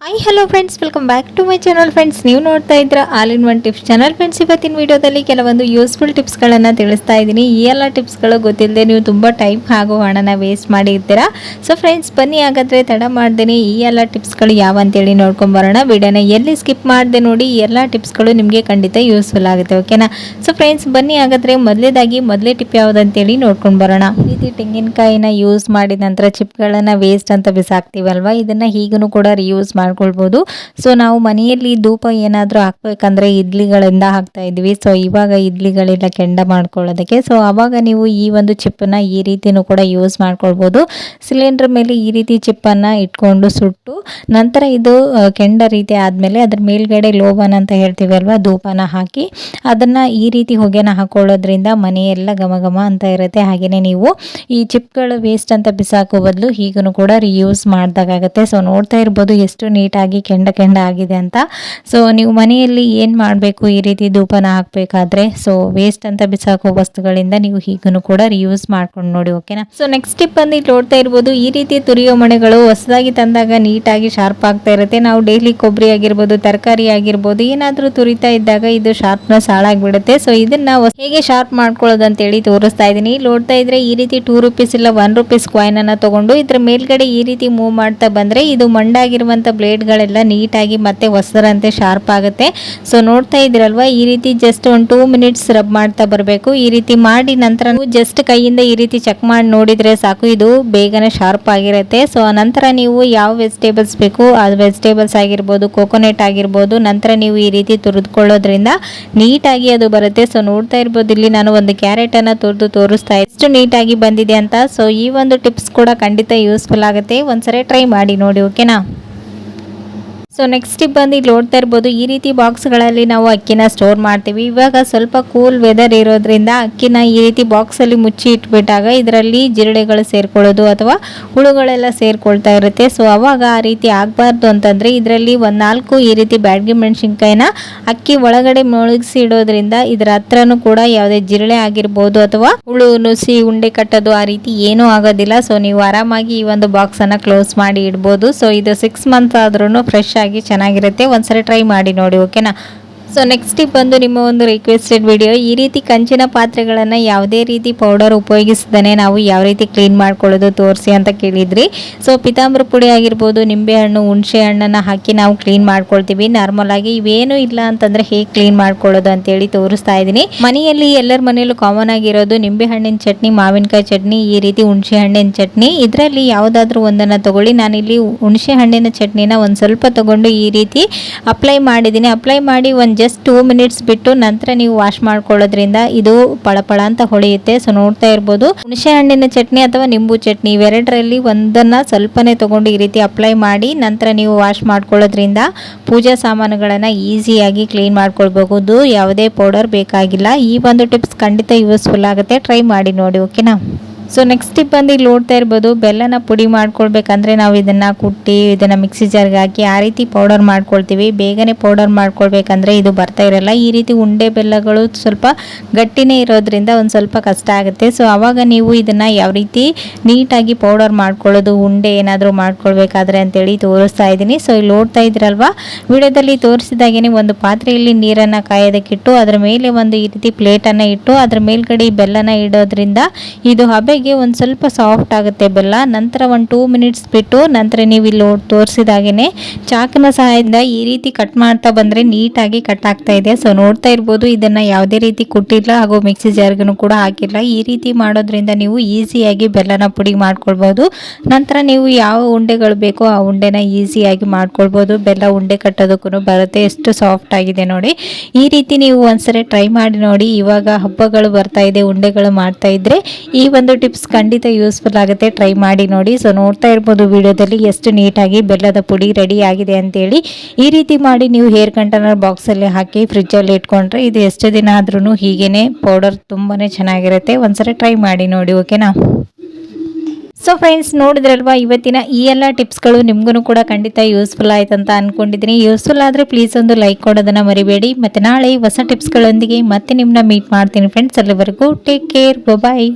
Hi hello friends, welcome back to my channel. Friends, ನೀವು ನೋಡ್ತಾ ಇದ್ರ all in one tips channel. Friends, ಇವತ್ತಿನ ವಿಡಿಯೋದಲ್ಲಿ ಕೆಲವೊಂದು ಯೂಸ್ಫುಲ್ ಟಿಪ್ಸ್ಗಳನ್ನು ತಿಳಿಸ್ತಾ ಇದ್ದೀನಿ. ಈ ಎಲ್ಲ ಟಿಪ್ಸ್ಗಳು ಗೊತ್ತಿಲ್ಲದೆ ನೀವು ತುಂಬ ಟೈಮ್ ಹಾಗೂ ಹಣನ ವೇಸ್ಟ್ ಮಾಡಿರ್ತೀರಾ. ಸೊ ಫ್ರೆಂಡ್ಸ್, ಬನ್ನಿ ಹಾಗಾದರೆ ತಡ ಮಾಡ್ದೇನೆ ಈ ಎಲ್ಲ ಟಿಪ್ಸ್ಗಳು ಯಾವ ಅಂತೇಳಿ ನೋಡ್ಕೊಂಡು ಬರೋಣ. ವಿಡಿಯೋನ ಎಲ್ಲಿ ಸ್ಕಿಪ್ ಮಾಡಿದೆ ನೋಡಿ, ಈ ಎಲ್ಲ ಟಿಪ್ಸ್ಗಳು ನಿಮಗೆ ಖಂಡಿತ ಯೂಸ್ಫುಲ್ ಆಗುತ್ತೆ, ಓಕೆನಾ? ಸೊ ಫ್ರೆಂಡ್ಸ್, ಬನ್ನಿ ಹಾಗಾದರೆ ಮೊದಲೇ ಟಿಪ್ ಯಾವುದಂತೇಳಿ ನೋಡ್ಕೊಂಡು ಬರೋಣ. ಈ ರೀತಿ ತೆಂಗಿನಕಾಯಿನ ಯೂಸ್ ಮಾಡಿದ ನಂತರ ಚಿಪ್ಗಳನ್ನು ವೇಸ್ಟ್ ಅಂತ ಬಿಸಾಕ್ತೀವಲ್ವಾ, ಇದನ್ನು ಹೀಗೂ ಕೂಡ ರಿಯೂಸ್ ಮಾಡ್ಕೊಳ್ಬೋದು. ಸೊ ನಾವು ಮನೆಯಲ್ಲಿ ಧೂಪ ಏನಾದರೂ ಹಾಕ್ಬೇಕಂದ್ರೆ ಇಡ್ಲಿಗಳಿಂದ ಹಾಕ್ತಾ ಇದ್ವಿ. ಸೊ ಇವಾಗ ಇಡ್ಲಿಗಳೆಲ್ಲ ಕೆಂಡ ಮಾಡ್ಕೊಳ್ಳೋದಕ್ಕೆ, ಸೊ ಅವಾಗ ನೀವು ಈ ಒಂದು ಚಿಪ್ಪನ್ನ ಈ ರೀತಿನೂ ಕೂಡ ಯೂಸ್ ಮಾಡ್ಕೊಳ್ಬೋದು. ಸಿಲಿಂಡರ್ ಮೇಲೆ ಈ ರೀತಿ ಚಿಪ್ಪನ್ನು ಇಟ್ಕೊಂಡು ಸುಟ್ಟು ನಂತರ ಇದು ಕೆಂಡ ರೀತಿ ಆದಮೇಲೆ ಅದ್ರ ಮೇಲ್ಗಡೆ ಲೋಬನ್ ಅಂತ ಹೇಳ್ತೀವಿ ಅಲ್ವಾ, ಧೂಪನ ಹಾಕಿ ಅದನ್ನು ಈ ರೀತಿ ಹೊಗೆನ ಹಾಕೊಳ್ಳೋದ್ರಿಂದ ಮನೆಯೆಲ್ಲ ಘಮ ಘಮ ಅಂತ ಇರುತ್ತೆ. ಹಾಗೆಯೇ ನೀವು ಈ ಚಿಪ್ಗಳು ವೇಸ್ಟ್ ಅಂತ ಬಿಸಾಕೋ ಬದಲು ಹೀಗೂ ಕೂಡ ರಿಯೂಸ್ ಮಾಡಿದಾಗುತ್ತೆ. ಸೊ ನೋಡ್ತಾ ಇರ್ಬೋದು ಎಷ್ಟು ನೀಟಾಗಿ ಕೆಂಡ ಆಗಿದೆ ಅಂತ. ಸೊ ನೀವು ಮನೆಯಲ್ಲಿ ಏನು ಮಾಡಬೇಕು, ಈ ರೀತಿ ಧೂಪನ ಹಾಕಬೇಕಾದ್ರೆ ಸೊ ವೇಸ್ಟ್ ಅಂತ ಬಿಸಾಕೋ ವಸ್ತುಗಳಿಂದ ನೀವು ಹೀಗೂ ಕೂಡ ರಿಯೂಸ್ ಮಾಡ್ಕೊಂಡು ನೋಡಿ, ಓಕೆನಾ? ಸೊ ನೆಕ್ಸ್ಟ್ ಟಿಪ್ ಬಂದು ಇಲ್ಲಿ ನೋಡ್ತಾ ಇರ್ಬೋದು, ಈ ರೀತಿ ತುರಿಯೋ ಮಣೆಗಳು ಹೊಸದಾಗಿ ತಂದಾಗ ನೀಟಾಗಿ ಶಾರ್ಪ್ ಆಗ್ತಾ ಇರುತ್ತೆ. ನಾವು ಡೈಲಿ ಕೊಬ್ಬರಿ ಆಗಿರ್ಬೋದು, ತರಕಾರಿ ಆಗಿರ್ಬೋದು, ಏನಾದರೂ ತುರಿತಾ ಇದ್ದಾಗ ಇದು ಶಾರ್ಪ್ನೆಸ್ ಹಾಳಾಗ್ಬಿಡುತ್ತೆ. ಸೊ ಇದನ್ನ ಹೇಗೆ ಶಾರ್ಪ್ ಮಾಡ್ಕೊಳ್ಳೋದು ಅಂತೇಳಿ ತೋರಿಸ್ತಾ ಇದ್ದೀನಿ. ನೋಡ್ತಾ ಇದ್ರೆ ಈ ರೀತಿ 2 ರೂಪೀಸ್ ಇಲ್ಲ 1 ರೂಪೀಸ್ ಕಾಯಿನ್ ಅನ್ನ ತಗೊಂಡು ಇದ್ರ ಮೇಲ್ಗಡೆ ಈ ರೀತಿ ಮೂವ್ ಮಾಡ್ತಾ ಬಂದ್ರೆ ಇದು ಮಂಡಾಗಿರುವಂತ ಬ್ಲೇಡ್ಗಳೆಲ್ಲ ನೀಟಾಗಿ ಮತ್ತೆ ಹೊಸರಂತೆ ಶಾರ್ಪ್ ಆಗುತ್ತೆ. ಸೊ ನೋಡ್ತಾ ಇದ್ರಲ್ವಾ, ಈ ರೀತಿ ಜಸ್ಟ್ ಒಂದು 2 ಮಿನಿಟ್ಸ್ ರಬ್ ಮಾಡ್ತಾ ಬರಬೇಕು. ಈ ರೀತಿ ಮಾಡಿ ನಂತರ ಜಸ್ಟ್ ಕೈಯಿಂದ ಈ ರೀತಿ ಚೆಕ್ ಮಾಡಿ ನೋಡಿದ್ರೆ ಸಾಕು, ಇದು ಬೇಗನೆ ಶಾರ್ಪ್ ಆಗಿರುತ್ತೆ. ಸೊ ನಂತರ ನೀವು ಯಾವ ವೆಜಿಟೇಬಲ್ಸ್ ಬೇಕು ಆ ವೆಜಿಟೇಬಲ್ಸ್ ಆಗಿರ್ಬೋದು, ಕೋಕೋನಟ್ ಆಗಿರ್ಬೋದು, ನಂತರ ನೀವು ಈ ರೀತಿ ತುರಿದುಕೊಳ್ಳೋದ್ರಿಂದ ನೀಟಾಗಿ ಅದು ಬರುತ್ತೆ. ಸೊ ನೋಡ್ತಾ ಇರ್ಬೋದು, ಇಲ್ಲಿ ನಾನು ಒಂದು ಕ್ಯಾರೆಟ್ ಅನ್ನ ತುರಿದು ತೋರಿಸ್ತಾ ಎಷ್ಟು ನೀಟಾಗಿ ಬಂದಿದೆ ಅಂತ. ಸೊ ಈ ಒಂದು ಟಿಪ್ಸ್ ಕೂಡ ಖಂಡಿತ ಯೂಸ್ಫುಲ್ ಆಗುತ್ತೆ, ಒಂದ್ಸರಿ ಟ್ರೈ ಮಾಡಿ ನೋಡಿ, ಓಕೆನಾ? ಸೊ ನೆಕ್ಸ್ಟ್ ಟಿಪ್ ಬಂದು ಇಲ್ಲಿ ನೋಡ್ತಾ ಇರ್ಬೋದು, ಈ ರೀತಿ ಬಾಕ್ಸ್ಗಳಲ್ಲಿ ನಾವು ಅಕ್ಕಿನ ಸ್ಟೋರ್ ಮಾಡ್ತೀವಿ. ಇವಾಗ ಸ್ವಲ್ಪ ಕೂಲ್ ವೆದರ್ ಇರೋದ್ರಿಂದ ಅಕ್ಕಿನ ಈ ರೀತಿ ಬಾಕ್ಸಲ್ಲಿ ಮುಚ್ಚಿ ಇಟ್ಬಿಟ್ಟಾಗ ಇದರಲ್ಲಿ ಜಿರಳೆಗಳು ಸೇರ್ಕೊಳ್ಳೋದು ಅಥವಾ ಹುಳುಗಳೆಲ್ಲ ಸೇರ್ಕೊಳ್ತಾ ಇರುತ್ತೆ. ಸೊ ಅವಾಗ ಆ ರೀತಿ ಆಗಬಾರ್ದು ಅಂತಂದರೆ ಇದರಲ್ಲಿ 4 ಈ ರೀತಿ ಬ್ಯಾಡಗಿ ಮೆಣಸಿನ್ಕಾಯಿನ ಅಕ್ಕಿ ಒಳಗಡೆ ಮುಳುಗಿಸಿ ಇಡೋದ್ರಿಂದ ಇದರ ಹತ್ರನೂ ಕೂಡ ಯಾವುದೇ ಜಿರಳೆ ಆಗಿರ್ಬೋದು ಅಥವಾ ಹುಳು ನುಸಿ ಉಂಡೆ ಕಟ್ಟೋದು ಆ ರೀತಿ ಏನೂ ಆಗೋದಿಲ್ಲ. ಸೊ ನೀವು ಆರಾಮಾಗಿ ಈ ಒಂದು ಬಾಕ್ಸನ್ನು ಕ್ಲೋಸ್ ಮಾಡಿ ಇಡ್ಬೋದು. ಸೊ ಇದು 6 ಮಂತ್ ಆದ್ರೂ ಫ್ರೆಶ್ ಆಗಿ ಚೆನ್ನಾಗಿರುತ್ತೆ, ಒಂದ್ಸರಿ ಟ್ರೈ ಮಾಡಿ ನೋಡಿ, ಓಕೆನಾ? ಸೊ ನೆಕ್ಸ್ಟ್ ಟಿಪ್ ಬಂದು ನಿಮ್ಮ ಒಂದು ರಿಕ್ವೆಸ್ಟೆಡ್ ವಿಡಿಯೋ. ಈ ರೀತಿ ಕಂಚಿನ ಪಾತ್ರೆಗಳನ್ನು ಯಾವುದೇ ರೀತಿ ಪೌಡರ್ ಉಪಯೋಗಿಸದೇ ನಾವು ಯಾವ ರೀತಿ ಕ್ಲೀನ್ ಮಾಡ್ಕೊಳ್ಳೋದು ತೋರಿಸಿ ಅಂತ ಕೇಳಿದ್ರಿ. ಸೊ ಪಿತಾಂಬರ ಪುಡಿ ಆಗಿರ್ಬೋದು, ನಿಂಬೆಹಣ್ಣು, ಹುಣಸೆ ಹಣ್ಣನ್ನು ಹಾಕಿ ನಾವು ಕ್ಲೀನ್ ಮಾಡ್ಕೊಳ್ತೀವಿ ನಾರ್ಮಲ್ ಆಗಿ. ಇವೇನು ಇಲ್ಲ ಅಂತಂದ್ರೆ ಹೇಗೆ ಕ್ಲೀನ್ ಮಾಡ್ಕೊಳ್ಳೋದು ಅಂತೇಳಿ ತೋರಿಸ್ತಾ ಇದ್ದೀನಿ. ಮನೆಯಲ್ಲಿ ಎಲ್ಲರ ಮನೆಯಲ್ಲೂ ಕಾಮನ್ ಆಗಿರೋದು ನಿಂಬೆಹಣ್ಣಿನ ಚಟ್ನಿ, ಮಾವಿನಕಾಯಿ ಚಟ್ನಿ, ಈ ರೀತಿ ಹುಣಸೆ ಹಣ್ಣಿನ ಚಟ್ನಿ. ಇದರಲ್ಲಿ ಯಾವುದಾದ್ರೂ ಒಂದನ್ನು ತಗೊಳ್ಳಿ. ನಾನಿಲ್ಲಿ ಹುಣಸೆ ಹಣ್ಣಿನ ಚಟ್ನಿನ ಒಂದು ಸ್ವಲ್ಪ ತಗೊಂಡು ಈ ರೀತಿ ಅಪ್ಲೈ ಮಾಡಿದ್ದೀನಿ. ಅಪ್ಲೈ ಮಾಡಿ ಒಂದು ಜಸ್ಟ್ 2 ಮಿನಿಟ್ಸ್ ಬಿಟ್ಟು ನಂತರ ನೀವು ವಾಶ್ ಮಾಡ್ಕೊಳ್ಳೋದ್ರಿಂದ ಇದು ಪಳಪಳ ಅಂತ ಹೊಳೆಯುತ್ತೆ. ಸೊ ನೋಡ್ತಾ ಇರ್ಬೋದು, ಹುಣಸೆ ಹಣ್ಣಿನ ಚಟ್ನಿ ಅಥವಾ ನಿಂಬು ಚಟ್ನಿ ಇವೆರಡರಲ್ಲಿ ಒಂದನ್ನ ಸ್ವಲ್ಪನೇ ತಗೊಂಡು ಈ ರೀತಿ ಅಪ್ಲೈ ಮಾಡಿ ನಂತರ ನೀವು ವಾಶ್ ಮಾಡ್ಕೊಳ್ಳೋದ್ರಿಂದ ಪೂಜಾ ಸಾಮಾನುಗಳನ್ನ ಈಸಿಯಾಗಿ ಕ್ಲೀನ್ ಮಾಡ್ಕೊಳ್ಬಹುದು. ಯಾವುದೇ ಪೌಡರ್ ಬೇಕಾಗಿಲ್ಲ. ಈ ಒಂದು ಟಿಪ್ಸ್ ಖಂಡಿತ ಯೂಸ್ಫುಲ್ ಆಗುತ್ತೆ, ಟ್ರೈ ಮಾಡಿ ನೋಡಿ, ಓಕೆನಾ? ಸೊ ನೆಕ್ಸ್ಟ್ ಟಿಪ್ ಬಂದು ಇಲ್ಲಿ ನೋಡ್ತಾ ಇರ್ಬೋದು, ಬೆಲ್ಲನ ಪುಡಿ ಮಾಡ್ಕೊಳ್ಬೇಕಂದ್ರೆ ನಾವು ಇದನ್ನು ಕುಟ್ಟಿ ಇದನ್ನು ಮಿಕ್ಸಿ ಜಾರ್ಗೆ ಹಾಕಿ ಆ ರೀತಿ ಪೌಡರ್ ಮಾಡ್ಕೊಳ್ತೀವಿ. ಬೇಗನೆ ಪೌಡರ್ ಮಾಡ್ಕೊಳ್ಬೇಕಂದ್ರೆ ಇದು ಬರ್ತಾ ಇರಲ್ಲ. ಈ ರೀತಿ ಉಂಡೆ ಬೆಲ್ಲಗಳು ಸ್ವಲ್ಪ ಗಟ್ಟಿನೇ ಇರೋದ್ರಿಂದ ಒಂದು ಸ್ವಲ್ಪ ಕಷ್ಟ ಆಗುತ್ತೆ. ಸೊ ಆವಾಗ ನೀವು ಇದನ್ನು ಯಾವ ರೀತಿ ನೀಟಾಗಿ ಪೌಡರ್ ಮಾಡ್ಕೊಳ್ಳೋದು, ಉಂಡೆ ಏನಾದರೂ ಮಾಡ್ಕೊಳ್ಬೇಕಾದ್ರೆ ಅಂತೇಳಿ ತೋರಿಸ್ತಾ ಇದ್ದೀನಿ. ಸೊ ಇಲ್ಲಿ ನೋಡ್ತಾ ಇದ್ರಲ್ವಾ, ವಿಡಿಯೋದಲ್ಲಿ ತೋರಿಸಿದಾಗೇ ಒಂದು ಪಾತ್ರೆಯಲ್ಲಿ ನೀರನ್ನು ಕಾಯೋದಕ್ಕಿಟ್ಟು ಅದರ ಮೇಲೆ ಒಂದು ಈ ರೀತಿ ಪ್ಲೇಟನ್ನು ಇಟ್ಟು ಅದರ ಮೇಲ್ಗಡೆ ಈ ಬೆಲ್ಲನ ಇಡೋದ್ರಿಂದ ಇದು ಹಬೆ ಒಂದು ಸ್ವಲ್ಪ ಸಾಫ್ಟ್ ಆಗುತ್ತೆ ಬೆಲ್ಲ. ನಂತರ ಒಂದು 2 ಮಿನಿಟ್ಸ್ ಬಿಟ್ಟು ನಂತರ ನೀವು ಇಲ್ಲಿ ತೋರಿಸಿದಾಗೇನೆ ಚಾಕಿನ ಸಹಾಯದಿಂದ ಈ ರೀತಿ ಕಟ್ ಮಾಡ್ತಾ ಬಂದ್ರೆ ನೀಟಾಗಿ ಕಟ್ ಆಗ್ತಾ ಇದೆ. ಸೊ ನೋಡ್ತಾ ಇರ್ಬೋದು, ಇದನ್ನ ಯಾವುದೇ ರೀತಿ ಕುಟ್ಟಿಲ್ಲ ಹಾಗೂ ಮಿಕ್ಸಿ ಜಾರ್ಗೂ ಕೂಡ ಹಾಕಿಲ್ಲ. ಈ ರೀತಿ ಮಾಡೋದ್ರಿಂದ ನೀವು ಈಸಿಯಾಗಿ ಬೆಲ್ಲನ ಪುಡಿ ಮಾಡ್ಕೊಳ್ಬಹುದು. ನಂತರ ನೀವು ಯಾವ ಉಂಡೆಗಳು ಬೇಕೋ ಆ ಉಂಡೆನ ಈಸಿಯಾಗಿ ಮಾಡ್ಕೊಳ್ಬಹುದು. ಬೆಲ್ಲ ಉಂಡೆ ಕಟ್ಟೋದಕ್ಕೂ ಬರುತ್ತೆ, ಎಷ್ಟು ಸಾಫ್ಟ್ ಆಗಿದೆ ನೋಡಿ. ಈ ರೀತಿ ನೀವು ಒಂದ್ಸರಿ ಟ್ರೈ ಮಾಡಿ ನೋಡಿ. ಇವಾಗ ಹಬ್ಬಗಳು ಬರ್ತಾ ಇದೆ, ಉಂಡೆಗಳು ಮಾಡ್ತಾ ಇದ್ರೆ ಈ ಒಂದು ಟಿಪ್ಸ್ ಖಂಡಿತ ಯೂಸ್ಫುಲ್ ಆಗುತ್ತೆ, ಟ್ರೈ ಮಾಡಿ ನೋಡಿ. ಸೊ ನೋಡ್ತಾ ಇರ್ಬೋದು ವಿಡಿಯೋದಲ್ಲಿ ಎಷ್ಟು ನೀಟಾಗಿ ಬೆಲ್ಲದ ಪುಡಿ ರೆಡಿ ಆಗಿದೆ ಅಂತೇಳಿ. ಈ ರೀತಿ ಮಾಡಿ ನೀವು ಹೇರ್ ಕಂಟೈನರ್ ಬಾಕ್ಸಲ್ಲಿ ಹಾಕಿ ಫ್ರಿಜ್ಜಲ್ಲಿ ಇಟ್ಕೊಂಡ್ರೆ ಇದು ಎಷ್ಟು ದಿನ ಆದ್ರೂ ಹೀಗೇನೆ ಪೌಡರ್ ತುಂಬಾನೇ ಚೆನ್ನಾಗಿರುತ್ತೆ. ಒಂದ್ಸರಿ ಟ್ರೈ ಮಾಡಿ ನೋಡಿ, ಓಕೆನಾ? ಸೊ ಫ್ರೆಂಡ್ಸ್, ನೋಡಿದ್ರಲ್ವಾ ಇವತ್ತಿನ ಈ ಎಲ್ಲ ಟಿಪ್ಸ್ಗಳು ನಿಮಗೂ ಕೂಡ ಖಂಡಿತ ಯೂಸ್ಫುಲ್ ಆಯ್ತು ಅಂತ ಅನ್ಕೊಂಡಿದ್ದೀನಿ. ಯೂಸ್ಫುಲ್ ಆದರೆ ಪ್ಲೀಸ್ ಒಂದು ಲೈಕ್ ಕೊಡೋದನ್ನು ಮರಿಬೇಡಿ. ಮತ್ತು ನಾಳೆ ಹೊಸ ಟಿಪ್ಸ್ಗಳೊಂದಿಗೆ ಮತ್ತೆ ನಿಮ್ಮನ್ನ ಮೀಟ್ ಮಾಡ್ತೀನಿ ಫ್ರೆಂಡ್ಸ್. ಅಲ್ಲಿವರೆಗೂ ಟೇಕ್ ಕೇರ್, ಬಾಯ್.